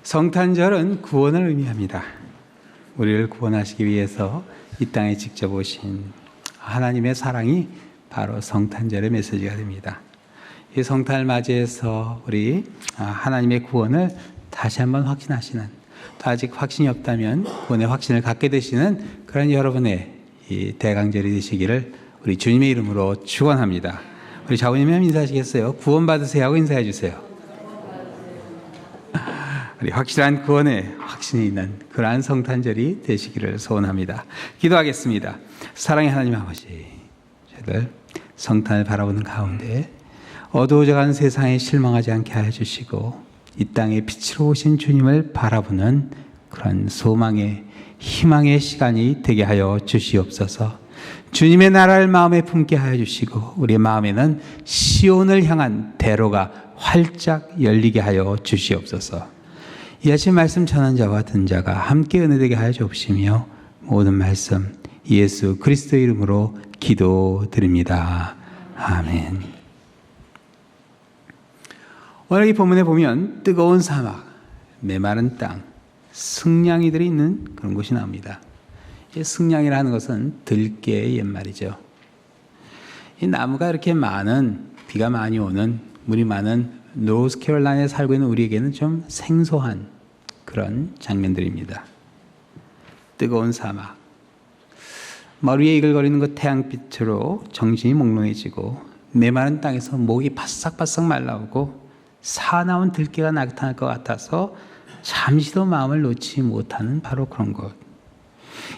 성탄절은 구원을 의미합니다. 우리를 구원하시기 위해서 이 땅에 직접 오신 하나님의 사랑이 바로 성탄절의 메시지가 됩니다. 이 성탄을 맞이해서 우리 하나님의 구원을 다시 한번 확신하시는, 또 아직 확신이 없다면 구원의 확신을 갖게 되시는 그런 여러분의 이 대강절이 되시기를 우리 주님의 이름으로 축원합니다. 우리 자우님이 인사하시겠어요? 구원 받으세요 하고 인사해 주세요. 우리 확실한 구원에 확신이 있는 그러한 성탄절이 되시기를 소원합니다. 기도하겠습니다. 사랑의 하나님 아버지, 저희들 성탄을 바라보는 가운데 어두워져가는 세상에 실망하지 않게 하여 주시고 이 땅에 빛으로 오신 주님을 바라보는 그런 소망의 희망의 시간이 되게 하여 주시옵소서. 주님의 나라를 마음에 품게 하여 주시고 우리의 마음에는 시온을 향한 대로가 활짝 열리게 하여 주시옵소서. 이 아침 말씀 전한 자와 듣는 자가 함께 은혜되게 하여 주옵시며 모든 말씀 예수 그리스도의 이름으로 기도드립니다. 아멘. 오늘 이 본문에 보면 뜨거운 사막, 메마른 땅, 승냥이들이 있는 그런 곳이 나옵니다. 이 승냥이라는 것은 들깨의 옛말이죠. 이 나무가 이렇게 많은, 비가 많이 오는, 물이 많은 노스캐롤라이나에 살고 있는 우리에게는 좀 생소한 그런 장면들입니다. 뜨거운 사막, 머리 위에 이글거리는 그 태양빛으로 정신이 몽롱해지고 메마른 땅에서 목이 바싹바싹 말라오고 사나운 들깨가 나타날 것 같아서 잠시도 마음을 놓지 못하는 바로 그런 것.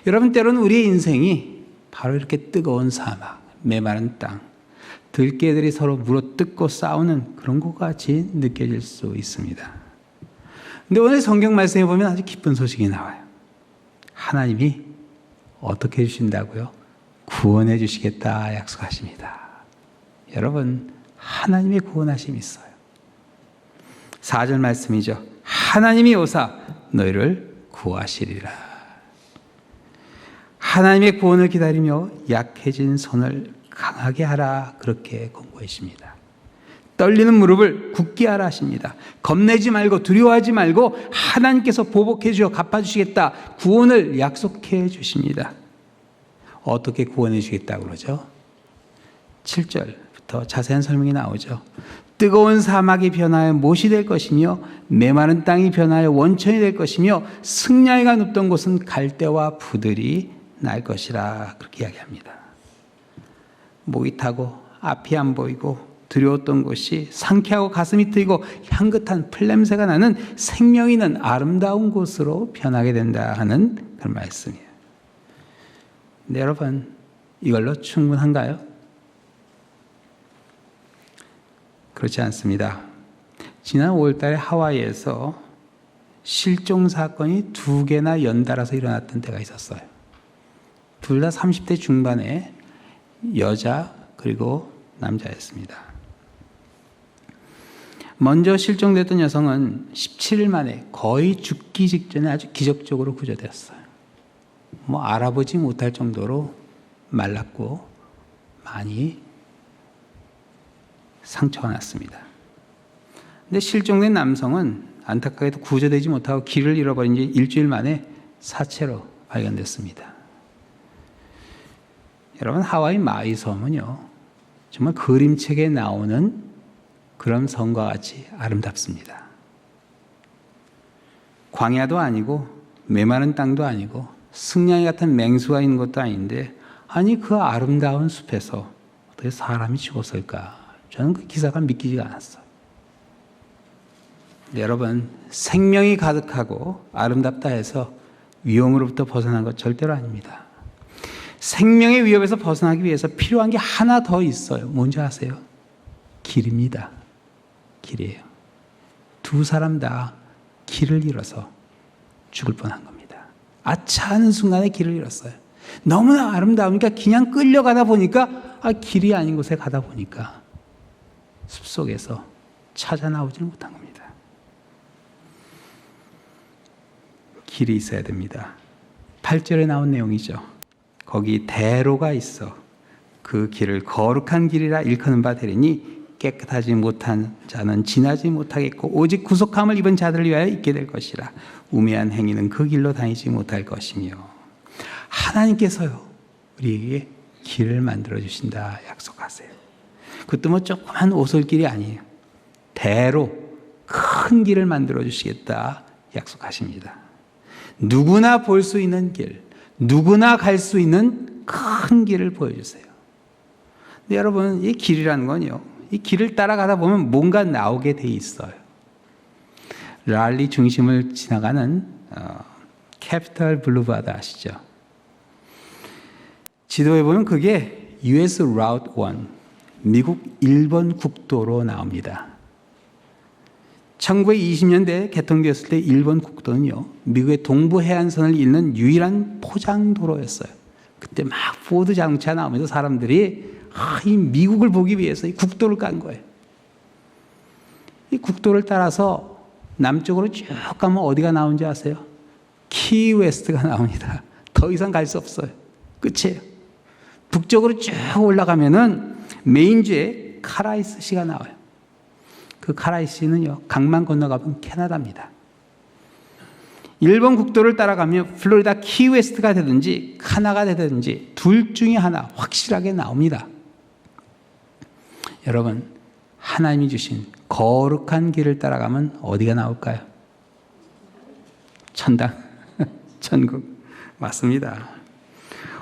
여러분, 때로는 우리의 인생이 바로 이렇게 뜨거운 사막, 메마른 땅, 들깨들이 서로 물어뜯고 싸우는 그런 것 같이 느껴질 수 있습니다. 근데 오늘 성경 말씀에 보면 아주 기쁜 소식이 나와요. 하나님이 어떻게 해주신다고요? 구원해 주시겠다 약속하십니다. 여러분, 하나님의 구원하심이 있어요. 4절 말씀이죠. 하나님이 오사 너희를 구하시리라. 하나님의 구원을 기다리며 약해진 손을 강하게 하라, 그렇게 권고하십니다. 떨리는 무릎을 굳게 하라 하십니다. 겁내지 말고 두려워하지 말고 하나님께서 보복해 주어 갚아주시겠다, 구원을 약속해 주십니다. 어떻게 구원해 주겠다고 그러죠? 7절부터 자세한 설명이 나오죠. 뜨거운 사막이 변하여 못이 될 것이며 메마른 땅이 변하여 원천이 될 것이며 승냥이가 눕던 곳은 갈대와 부들이 날 것이라, 그렇게 이야기합니다. 목이 타고 앞이 안 보이고 두려웠던 곳이 상쾌하고 가슴이 트이고 향긋한 풀냄새가 나는 생명 있는 아름다운 곳으로 변하게 된다 하는 그런 말씀이에요. 근데 여러분, 이걸로 충분한가요? 그렇지 않습니다. 지난 5월달에 하와이에서 실종 사건이 2개나 연달아서 일어났던 때가 있었어요. 둘 다 30대 중반의 여자 그리고 남자였습니다. 먼저 실종됐던 여성은 17일 만에 거의 죽기 직전에 아주 기적적으로 구조되었어요. 알아보지 못할 정도로 말랐고 많이 상처가 났습니다. 근데 실종된 남성은 안타깝게도 구조되지 못하고 길을 잃어버린 지 일주일 만에 사체로 발견됐습니다. 여러분, 하와이 마이 섬은요, 정말 그림책에 나오는 그런 섬과 같이 아름답습니다. 광야도 아니고 메마른 땅도 아니고 승냥이 같은 맹수가 있는 것도 아닌데, 아니 그 아름다운 숲에서 어떻게 사람이 죽었을까? 저는 그 기사가 믿기지가 않았어요. 여러분, 생명이 가득하고 아름답다 해서 위험으로부터 벗어난 것 절대로 아닙니다. 생명의 위협에서 벗어나기 위해서 필요한 게 하나 더 있어요. 뭔지 아세요? 길입니다. 길이에요. 2사람 다 길을 잃어서 죽을 뻔한 겁니다. 아차 하는 순간에 길을 잃었어요. 너무나 아름다우니까 그냥 끌려가다 보니까 길이 아닌 곳에 가다 보니까 숲속에서 찾아 나오지는 못한 겁니다. 길이 있어야 됩니다. 8절에 나온 내용이죠. 거기 대로가 있어 그 길을 거룩한 길이라 일컫는 바 되리니 깨끗하지 못한 자는 지나지 못하겠고 오직 구속함을 입은 자들을 위하여 있게 될 것이라. 우매한 행위는 그 길로 다니지 못할 것이며. 하나님께서요 우리에게 길을 만들어 주신다 약속하세요. 그것도 뭐 조그만 오솔길이 아니에요. 대로 큰 길을 만들어 주시겠다 약속하십니다. 누구나 볼 수 있는 길, 누구나 갈 수 있는 큰 길을 보여주세요. 근데 여러분, 이 길이라는 건요, 이 길을 따라가다 보면 뭔가 나오게 돼 있어요. 랄리 중심을 지나가는 캐피털 블루바드 아시죠? 지도에 보면 그게 US Route 1, 미국 1번 국도로 나옵니다. 1920년대에 개통되었을 때 일본 국도는요, 미국의 동부 해안선을 잇는 유일한 포장도로였어요. 그때 막 포드 자동차 나오면서 사람들이 이 미국을 보기 위해서 이 국도를 깐 거예요. 이 국도를 따라서 남쪽으로 쭉 가면 어디가 나오는지 아세요? 키웨스트가 나옵니다. 더 이상 갈 수 없어요. 끝이에요. 북쪽으로 쭉 올라가면은 메인주에 카라이스시가 나와요. 그 카라이시는요, 강만 건너가면 캐나다입니다. 일본 국도를 따라가면 플로리다 키웨스트가 되든지 카나가 되든지 둘 중에 하나 확실하게 나옵니다. 여러분, 하나님이 주신 거룩한 길을 따라가면 어디가 나올까요? 천당, 천국. 맞습니다.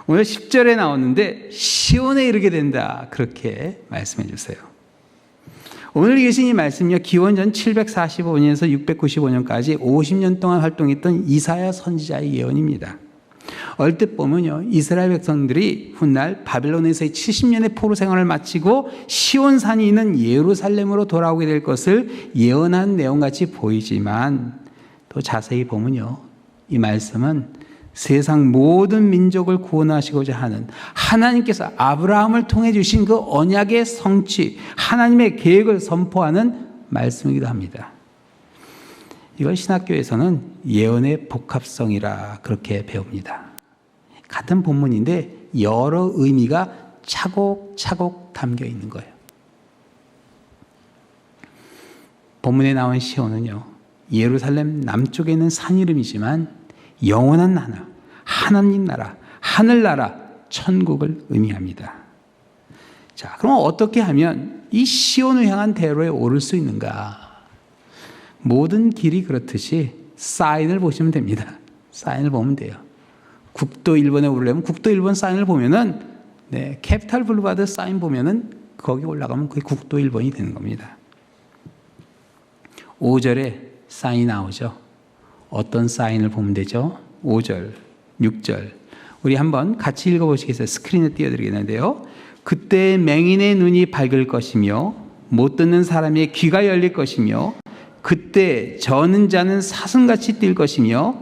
오늘 10절에 나오는데 시온에 이르게 된다. 그렇게 말씀해 주세요. 오늘 계신 이 말씀은요, 기원전 745년에서 695년까지 50년 동안 활동했던 이사야 선지자의 예언입니다. 얼뜻 보면요, 이스라엘 백성들이 훗날 바벨론에서의 70년의 포로 생활을 마치고 시온산이 있는 예루살렘으로 돌아오게 될 것을 예언한 내용같이 보이지만 또 자세히 보면요, 이 말씀은 세상 모든 민족을 구원하시고자 하는 하나님께서 아브라함을 통해 주신 그 언약의 성취, 하나님의 계획을 선포하는 말씀이기도 합니다. 이걸 신학교에서는 예언의 복합성이라 그렇게 배웁니다. 같은 본문인데 여러 의미가 차곡차곡 담겨 있는 거예요. 본문에 나온 시온은요, 예루살렘 남쪽에 있는 산 이름이지만 영원한 하나님 나라, 하늘나라, 천국을 의미합니다. 자, 그럼 어떻게 하면 이 시온을 향한 대로에 오를 수 있는가? 모든 길이 그렇듯이 사인을 보시면 됩니다. 사인을 보면 돼요. 국도 1번에 오르려면 국도 1번 사인을 보면은, 캐피탈 블루바드 사인 보면은 거기 올라가면 그게 국도 1번이 되는 겁니다. 5절에 사인이 나오죠. 어떤 사인을 보면 되죠? 5절, 6절. 우리 한번 같이 읽어보시겠어요? 스크린에 띄워드리겠는데요. 그때 맹인의 눈이 밝을 것이며 못 듣는 사람의 귀가 열릴 것이며 그때 저는 자는 사슴같이 뛸 것이며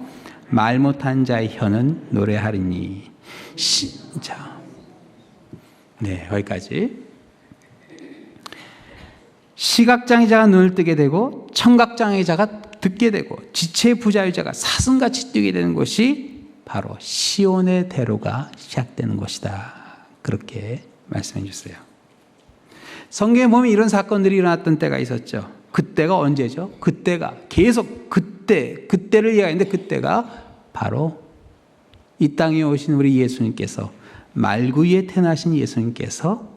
말 못한 자의 혀는 노래하리니. 자, 거기까지. 시각장애자가 눈을 뜨게 되고 청각장애자가 듣게 되고 지체 부자유자가 사슴같이 뛰게 되는 것이 바로 시온의 대로가 시작되는 것이다. 그렇게 말씀해 주세요. 성경에 보면 이런 사건들이 일어났던 때가 있었죠. 그때가 언제죠? 그때가 계속 그때를 이야기하는데 그때가 바로 이 땅에 오신 우리 예수님께서 말구이에 태어나신 예수님께서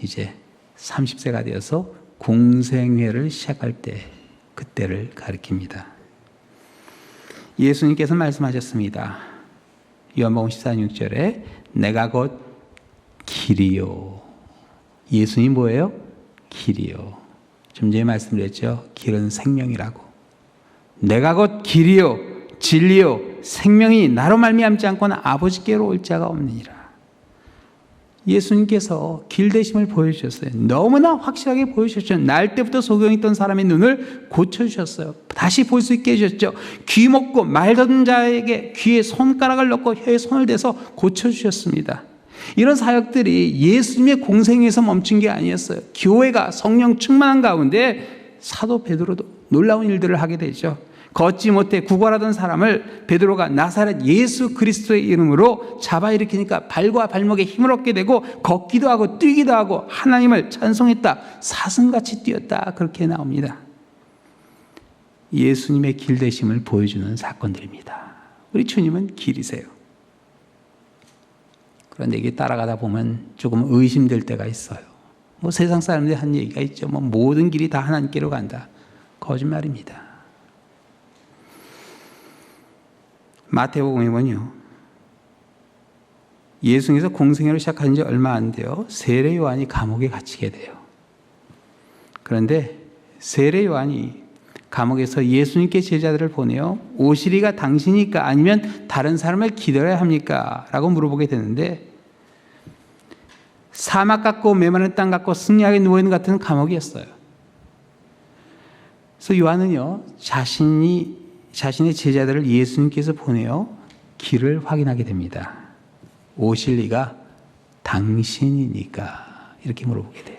이제 30세가 되어서 공생회를 시작할 때 그때를 가리킵니다. 예수님께서 말씀하셨습니다. 요한복음 14:6절에 내가 곧 길이요. 예수님 뭐예요? 길이요. 좀 전에 말씀드렸죠. 길은 생명이라고. 내가 곧 길이요 진리요 생명이 나로 말미암지 않고는 아버지께로 올 자가 없느니라. 예수님께서 길 되심을 보여주셨어요. 너무나 확실하게 보여주셨죠. 날 때부터 소경이 있던 사람의 눈을 고쳐주셨어요. 다시 볼 수 있게 해주셨죠. 귀 먹고 말 듣는 자에게 귀에 손가락을 넣고 혀에 손을 대서 고쳐주셨습니다. 이런 사역들이 예수님의 공생에서 멈춘 게 아니었어요. 교회가 성령 충만한 가운데 사도 베드로도 놀라운 일들을 하게 되죠. 걷지 못해 구걸하던 사람을 베드로가 나사렛 예수 그리스도의 이름으로 잡아 일으키니까 발과 발목에 힘을 얻게 되고 걷기도 하고 뛰기도 하고 하나님을 찬송했다. 사슴같이 뛰었다. 그렇게 나옵니다. 예수님의 길 되심을 보여주는 사건들입니다. 우리 주님은 길이세요. 그런데 이게 따라가다 보면 조금 의심될 때가 있어요. 뭐 세상 사람들이 한 얘기가 있죠. 뭐 모든 길이 다 하나님께로 간다. 거짓말입니다. 마태복음에 보면요, 예수님께서 공생애를 시작한 지 얼마 안 돼요. 세례 요한이 감옥에 갇히게 돼요. 그런데 세례 요한이 감옥에서 예수님께 제자들을 보내요. 오시리가 당신이니까 아니면 다른 사람을 기다려야 합니까? 라고 물어보게 되는데, 사막 같고 메마른 땅 같고 승리하게 누워있는 것 같은 감옥이었어요. 그래서 요한은요, 자신의 제자들을 예수님께서 보내요, 길을 확인하게 됩니다. 오실 리가 당신이니까? 이렇게 물어보게 돼요.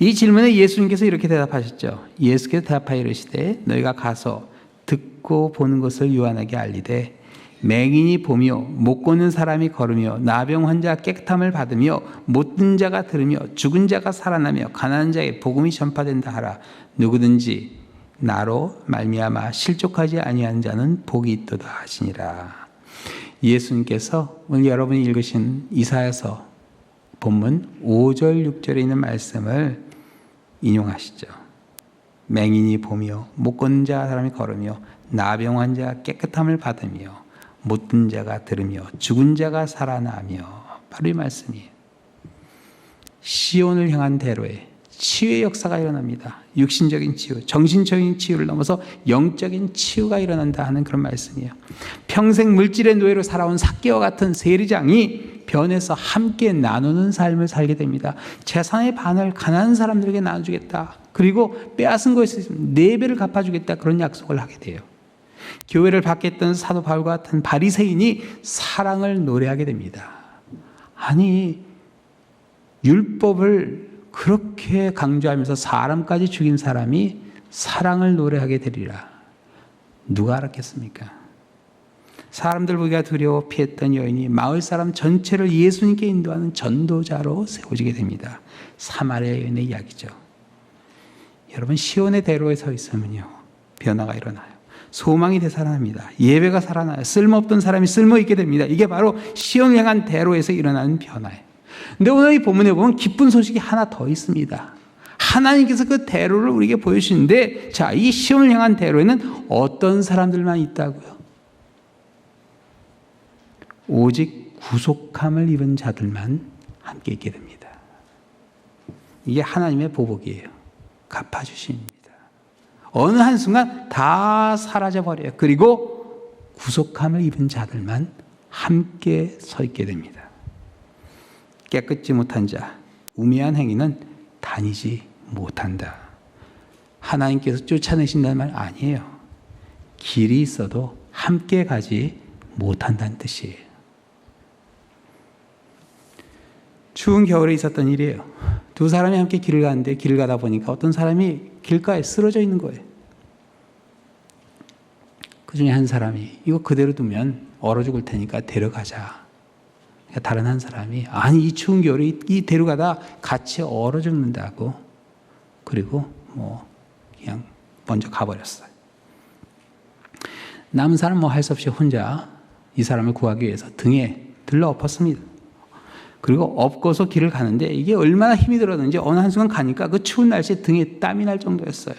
이 질문에 예수님께서 이렇게 대답하셨죠. 예수께서 대답하여 이르시되 너희가 가서 듣고 보는 것을 요한에게 알리되 맹인이 보며 못 걷는 사람이 걸으며 나병 환자가 깨끗함을 받으며 못든 자가 들으며 죽은 자가 살아나며 가난한 자에게 복음이 전파된다 하라. 누구든지 나로 말미암아 실족하지 아니한 자는 복이 있도다 하시니라. 예수님께서 오늘 여러분이 읽으신 이사야서 본문 5절 6절에 있는 말씀을 인용하시죠. 맹인이 보며 못 걷는 자 사람이 걸으며 나병 환자가 깨끗함을 받으며 못든 자가 들으며 죽은 자가 살아나며, 바로 이 말씀이에요. 시온을 향한 대로에 치유의 역사가 일어납니다. 육신적인 치유, 정신적인 치유를 넘어서 영적인 치유가 일어난다 하는 그런 말씀이에요. 평생 물질의 노예로 살아온 삭개와 같은 세리장이 변해서 함께 나누는 삶을 살게 됩니다. 재산의 반을 가난한 사람들에게 나눠주겠다. 그리고 빼앗은 것에 있으면 4배를 갚아주겠다. 그런 약속을 하게 돼요. 교회를 받겠던 사도 바울과 같은 바리새인이 사랑을 노래하게 됩니다. 아니, 율법을 그렇게 강조하면서 사람까지 죽인 사람이 사랑을 노래하게 되리라. 누가 알았겠습니까? 사람들 보기가 두려워 피했던 여인이 마을 사람 전체를 예수님께 인도하는 전도자로 세워지게 됩니다. 사마리아 여인의 이야기죠. 여러분, 시온의 대로에 서 있으면요, 변화가 일어나요. 소망이 되살아납니다. 예배가 살아나요. 쓸모없던 사람이 쓸모있게 됩니다. 이게 바로 시온을 향한 대로에서 일어나는 변화예요. 근데 오늘 이 본문에 보면 기쁜 소식이 하나 더 있습니다. 하나님께서 그 대로를 우리에게 보여주시는데, 자, 이 시온을 향한 대로에는 어떤 사람들만 있다고요? 오직 구속함을 입은 자들만 함께 있게 됩니다. 이게 하나님의 보복이에요. 갚아주십니다. 어느 한순간 다 사라져버려요. 그리고 구속함을 입은 자들만 함께 서 있게 됩니다. 깨끗지 못한 자, 우매한 행위는 다니지 못한다. 하나님께서 쫓아내신다는 말 아니에요. 길이 있어도 함께 가지 못한다는 뜻이에요. 추운 겨울에 있었던 일이에요. 두 사람이 함께 길을 가는데 길을 가다 보니까 어떤 사람이 길가에 쓰러져 있는 거예요. 그 중에 한 사람이 이거 그대로 두면 얼어 죽을 테니까 데려가자. 다른 한 사람이 아니, 이 추운 겨울에 이 데려가다 같이 얼어 죽는다고. 그리고 그냥 먼저 가버렸어요. 남은 사람 할 수 없이 혼자 이 사람을 구하기 위해서 등에 들러 엎었습니다. 그리고 엎고서 길을 가는데 이게 얼마나 힘이 들었는지 어느 한순간 가니까 그 추운 날씨에 등에 땀이 날 정도였어요.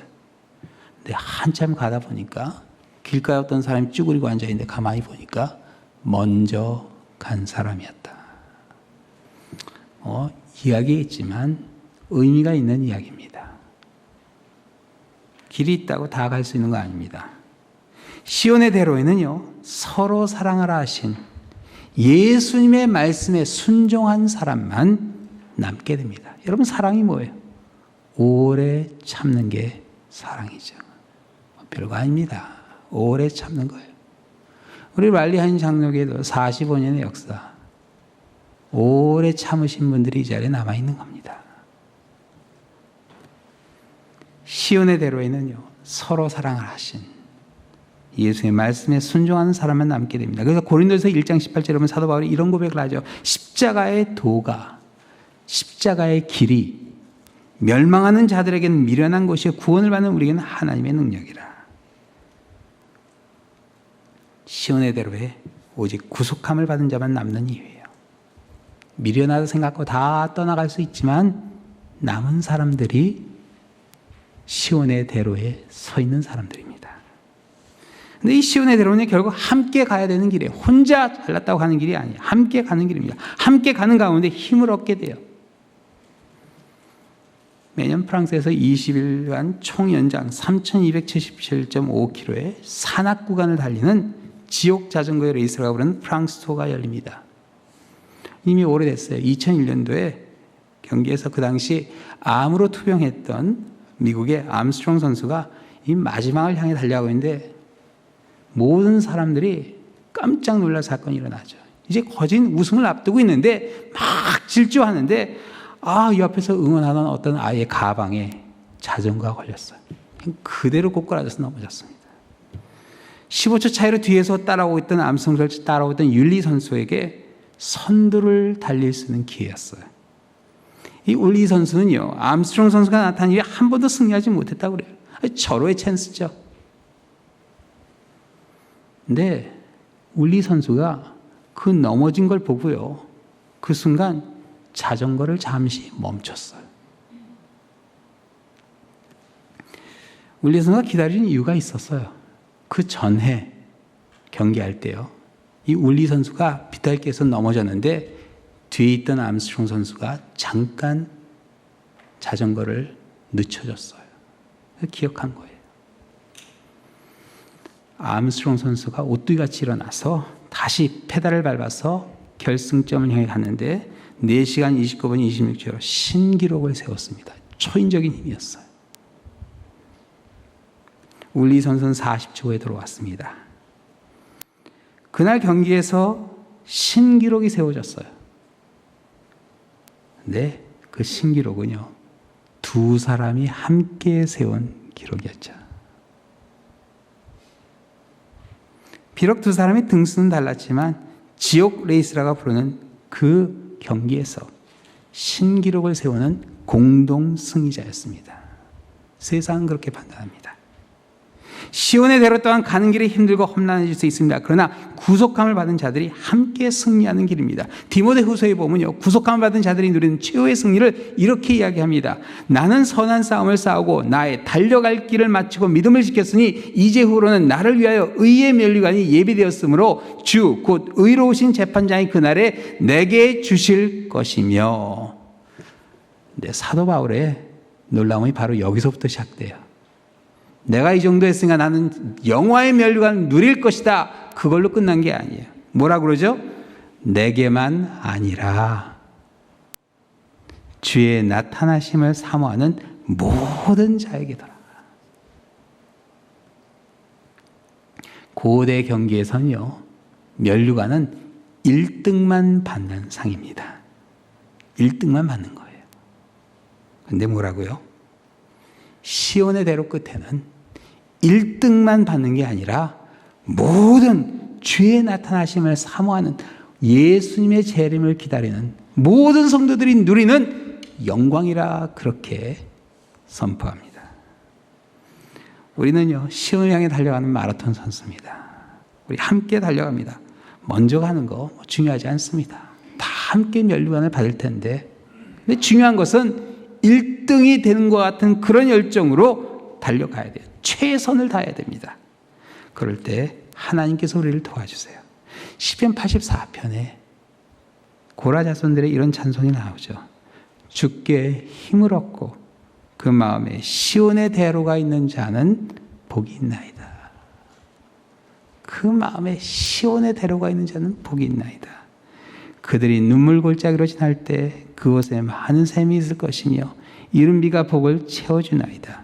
근데 한참 가다 보니까 길가에 어떤 사람이 쭈그리고 앉아있는데 가만히 보니까 먼저 간 사람이었다. 이야기했지만 의미가 있는 이야기입니다. 길이 있다고 다 갈 수 있는 거 아닙니다. 시온의 대로에는요, 서로 사랑하라 하신 예수님의 말씀에 순종한 사람만 남게 됩니다. 여러분, 사랑이 뭐예요? 오래 참는 게 사랑이죠. 별거 아닙니다. 오래 참는 거예요. 우리 랄리한 장로교회도 45년의 역사, 오래 참으신 분들이 이 자리에 남아있는 겁니다. 시온의 대로에는요, 서로 사랑을 하신 예수의 말씀에 순종하는 사람만 남게 됩니다. 그래서 고린도서 1장 18절에 보면 사도 바울이 이런 고백을 하죠. 십자가의 도가, 십자가의 길이 멸망하는 자들에게는 미련한 것이요 구원을 받는 우리에게는 하나님의 능력이라. 시온의 대로에 오직 구속함을 받은 자만 남는 이유예요. 미련하다 생각하고 다 떠나갈 수 있지만 남은 사람들이 시온의 대로에 서 있는 사람들입니다. 근데 이 시온의 대로는 결국 함께 가야 되는 길이에요. 혼자 잘났다고 가는 길이 아니에요. 함께 가는 길입니다. 함께 가는 가운데 힘을 얻게 돼요. 매년 프랑스에서 20일간 총연장 3277.5km의 산악 구간을 달리는 지옥 자전거의 레이스라고 부르는 프랑스 투어가 열립니다. 이미 오래됐어요. 2001년도에 경기에서 그 당시 암으로 투병했던 미국의 암스트롱 선수가 이 마지막을 향해 달려가고 있는데 모든 사람들이 깜짝 놀랄 사건이 일어나죠. 이제 거진 우승을 앞두고 있는데 막 질주하는데 이 앞에서 응원하던 어떤 아이의 가방에 자전거가 걸렸어요. 그대로 꼬꾸라져서 넘어졌습니다. 15초 차이로 뒤에서 따라오고 있던 암스트롱 선수, 따라오고 있던 율리 선수에게 선두를 달릴 수 있는 기회였어요. 이 율리 선수는요, 암스트롱 선수가 나타난 이후에 한 번도 승리하지 못했다고 그래요. 절호의 찬스죠. 근데 율리 선수가 그 넘어진 걸 보고요, 그 순간 자전거를 잠시 멈췄어요. 율리 선수가 기다리는 이유가 있었어요. 그 전에 경기할 때요, 이 율리 선수가 비탈길에서 넘어졌는데 뒤에 있던 암스트롱 선수가 잠깐 자전거를 늦춰줬어요. 기억한 거예요. 암스트롱 선수가 오뚜기같이 일어나서 다시 페달을 밟아서 결승점을 향해 갔는데 4시간 29분 26초로 신기록을 세웠습니다. 초인적인 힘이었어요. 율리 선수는 40초 후에 들어왔습니다. 그날 경기에서 신기록이 세워졌어요. 근데 그 신기록은요, 두 사람이 함께 세운 기록이었죠. 비록 두 사람의 등수는 달랐지만 지옥 레이스라고 부르는 그 경기에서 신기록을 세우는 공동 승리자였습니다. 세상은 그렇게 판단합니다. 시온의 대로 또한 가는 길이 힘들고 험난해질 수 있습니다. 그러나 구속함을 받은 자들이 함께 승리하는 길입니다. 디모데후서에 보면요, 구속함을 받은 자들이 누리는 최후의 승리를 이렇게 이야기합니다. 나는 선한 싸움을 싸우고 나의 달려갈 길을 마치고 믿음을 지켰으니 이제후로는 나를 위하여 의의 면류관이 예비되었으므로 주 곧 의로우신 재판장이 그날에 내게 주실 것이며. 근데 사도 바울의 놀라움이 바로 여기서부터 시작돼요. 내가 이 정도 했으니까 나는 영화의 면류관을 누릴 것이다. 그걸로 끝난 게 아니에요. 뭐라 그러죠? 내게만 아니라 주의 나타나심을 사모하는 모든 자에게더라. 고대 경기에서는요, 면류관은 1등만 받는 상입니다. 1등만 받는 거예요. 근데 뭐라고요? 시온의 대로 끝에는 1등만 받는 게 아니라 모든 주의 나타나심을 사모하는 예수님의 재림을 기다리는 모든 성도들이 누리는 영광이라 그렇게 선포합니다. 우리는요, 시온을 향해 달려가는 마라톤 선수입니다. 우리 함께 달려갑니다. 먼저 가는 거 중요하지 않습니다. 다 함께 면류관을 받을 텐데, 근데 중요한 것은 1등이 되는 것 같은 그런 열정으로 달려가야 돼요. 최선을 다해야 됩니다. 그럴 때 하나님께서 우리를 도와주세요. 시편 84편에 고라 자손들의 이런 찬송이 나오죠. 주께 힘을 얻고 그 마음에 시온의 대로가 있는 자는 복이 있나이다. 그 마음에 시온의 대로가 있는 자는 복이 있나이다. 그들이 눈물 골짜기로 지날 때 그곳에 많은 샘이 있을 것이며 이른 비가 복을 채워주나이다.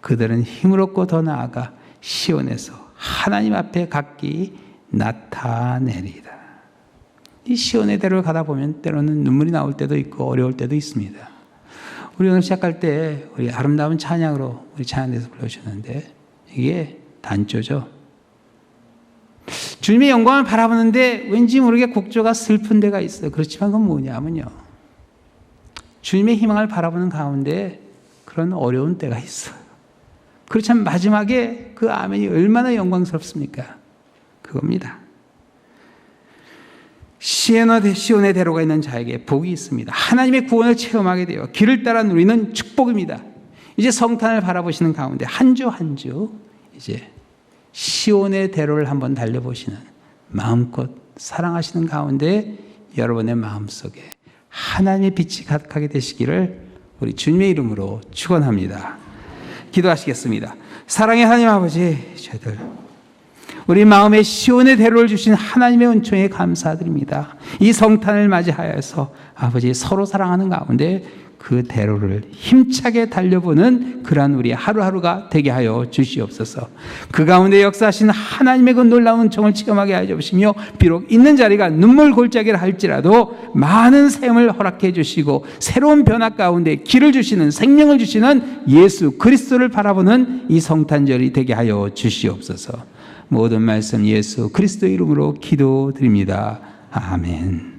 그들은 힘을 얻고 더 나아가 시온에서 하나님 앞에 각기 나타내리다. 이 시온의 대로를 가다 보면 때로는 눈물이 나올 때도 있고 어려울 때도 있습니다. 우리 오늘 시작할 때 우리 아름다운 찬양으로 우리 찬양대에서 불러주셨는데 이게 단조죠. 주님의 영광을 바라보는데 왠지 모르게 곡조가 슬픈 데가 있어요. 그렇지만 그건 뭐냐면요, 주님의 희망을 바라보는 가운데 그런 어려운 때가 있어요. 그렇지만 마지막에 그 아멘이 얼마나 영광스럽습니까? 그겁니다. 시온의 대로가 있는 자에게 복이 있습니다. 하나님의 구원을 체험하게 되어 길을 따라 누리는 축복입니다. 이제 성탄을 바라보시는 가운데 한 주 한 주 이제 시온의 대로를 한번 달려보시는, 마음껏 사랑하시는 가운데 여러분의 마음속에 하나님의 빛이 가득하게 되시기를 우리 주님의 이름으로 축원합니다. 기도하시겠습니다. 사랑의 하나님 아버지, 저희들 우리 마음에 시온의 대로를 주신 하나님의 은총에 감사드립니다. 이 성탄을 맞이하여서 아버지 서로 사랑하는 가운데 그 대로를 힘차게 달려보는 그러한 우리 하루하루가 되게 하여 주시옵소서. 그 가운데 역사하신 하나님의 그 놀라운 은총을 체험하게 하여 주시며, 비록 있는 자리가 눈물 골짜기라 할지라도 많은 샘을 허락해 주시고 새로운 변화 가운데 길을 주시는, 생명을 주시는 예수 그리스도를 바라보는 이 성탄절이 되게 하여 주시옵소서. 모든 말씀 예수 그리스도 이름으로 기도드립니다. 아멘.